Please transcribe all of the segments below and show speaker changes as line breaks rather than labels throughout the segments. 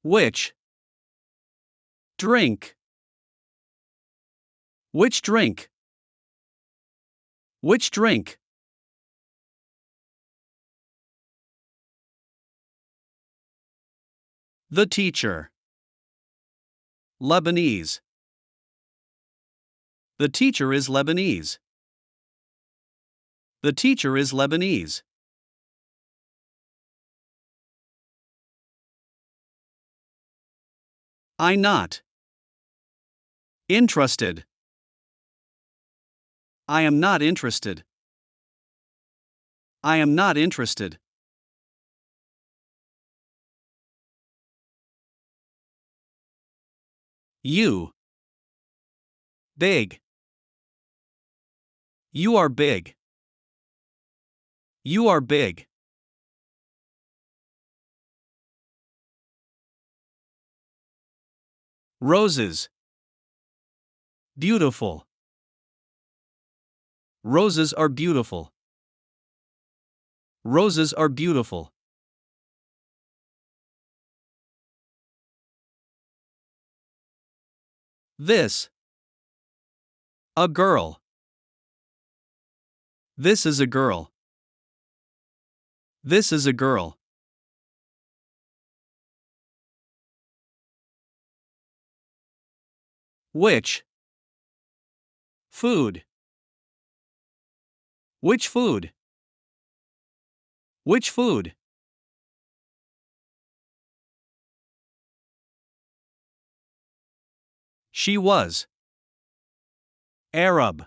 Which drink? Which drink? Which drink? The teacher. Lebanese. The teacher is Lebanese. The teacher is Lebanese. I not interested. I am not interested. I am not interested. You big. You are big. You are big. Roses. Beautiful. Roses are beautiful. Roses are beautiful. This. A girl. This is a girl. This is a girl. Which food? Which food? Which food? She was Arab.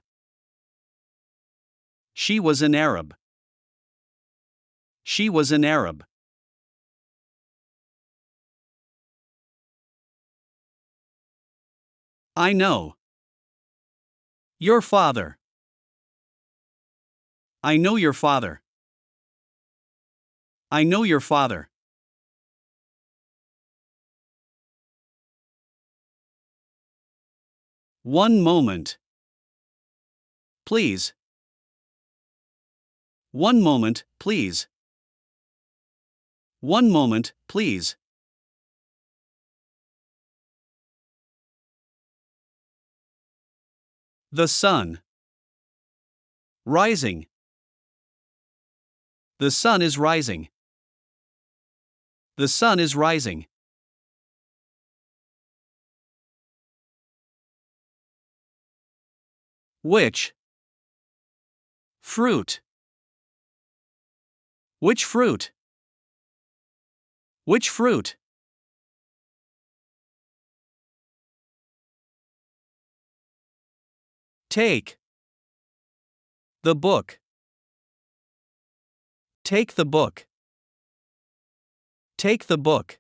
She was an Arab. She was an Arab. I know. Your father. I know your father. I know your father. One moment. Please. One moment, please. One moment, please. The sun. Rising. The sun is rising. The sun is rising. Which fruit? Which fruit? Which fruit? Take the book. Take the book. Take the book.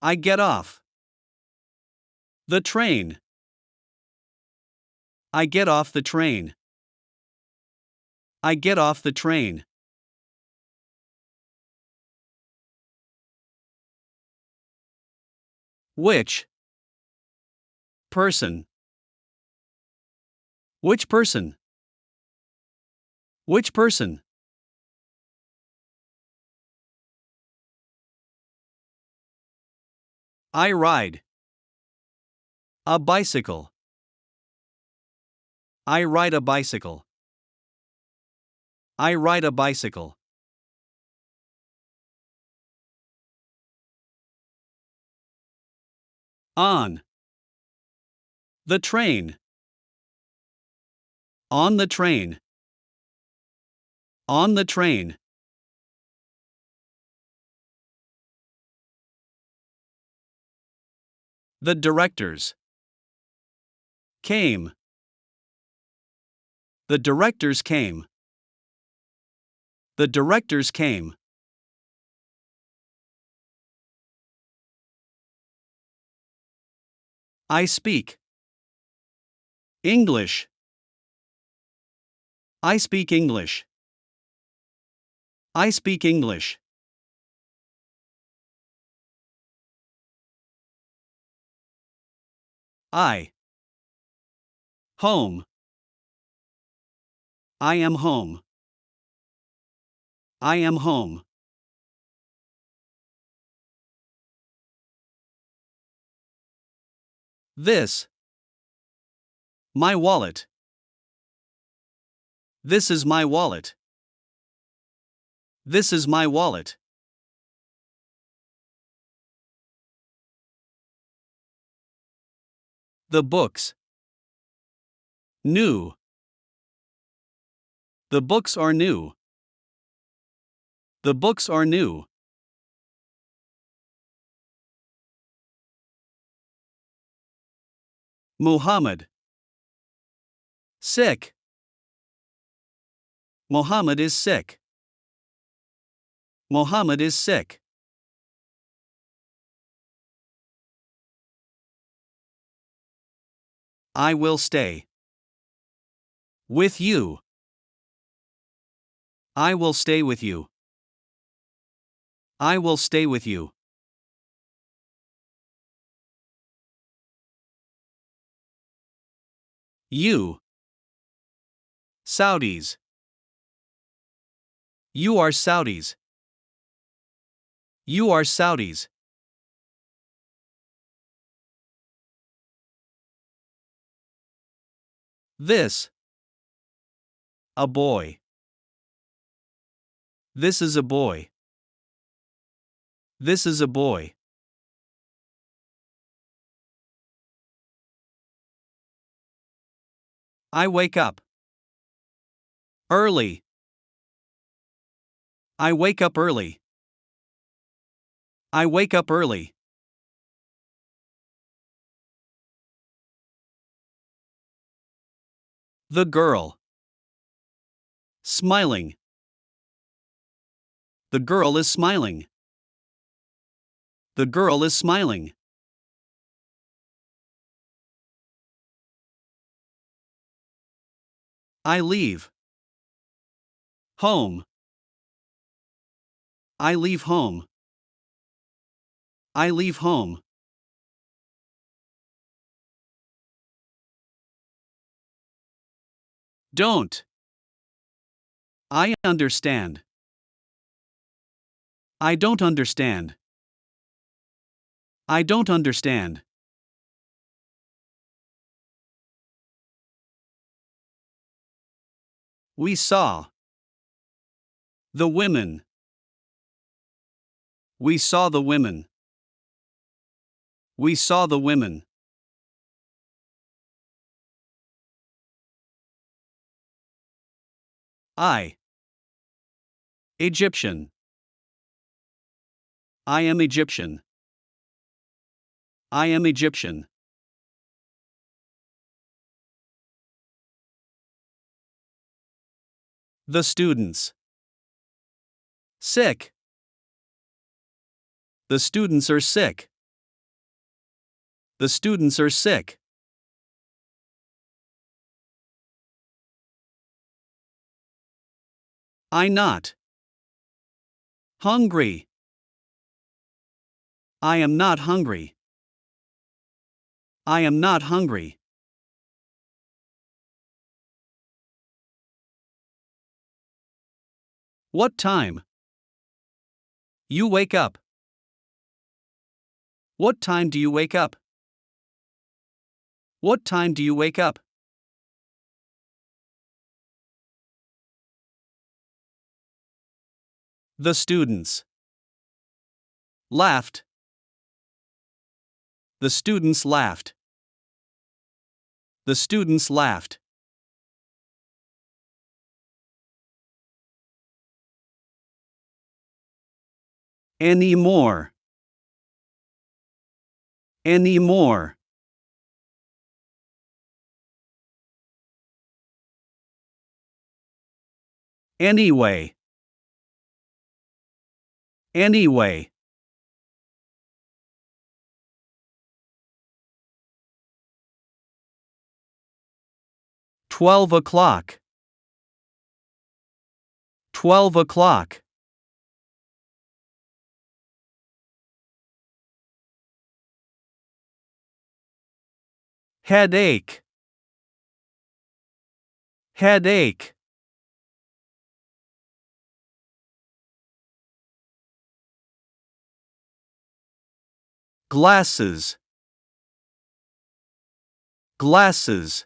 I get off the train. I get off the train. I get off the train. Which person? Which person? Which person? I ride a bicycle. I ride a bicycle. I ride a bicycle. On the train. On the train. On the train. The directors came. The directors came. The directors came. I speak English. I speak English. I speak English. I home. I am home. I am home. This. My wallet. This is my wallet. This is my wallet. The books. New. The books are new. The books are new. Muhammad. Sick. Muhammad is sick. Muhammad is sick. I will stay. With you. I will stay with you. I will stay with you. You. Saudis. You are Saudis. You are Saudis. This. A boy. This is a boy. This is a boy. I wake up. Early. I wake up early. I wake up early. The girl. Smiling. The girl is smiling. The girl is smiling. I leave. Home. I leave home. I leave home. Don't. I understand. I don't understand. I don't understand. We saw. The women. We saw the women. We saw the women. I. Egyptian. I am Egyptian. I am Egyptian. The students. Sick. The students are sick. The students are sick. I not. Hungry. I am not hungry. I am not hungry. What time? You wake up. What time do you wake up? What time do you wake up? The students. Laughed. The students laughed. The students laughed. Anymore. Anymore. Anyway. Anyway. $12. 12. Headache. Headache. glasses, glasses.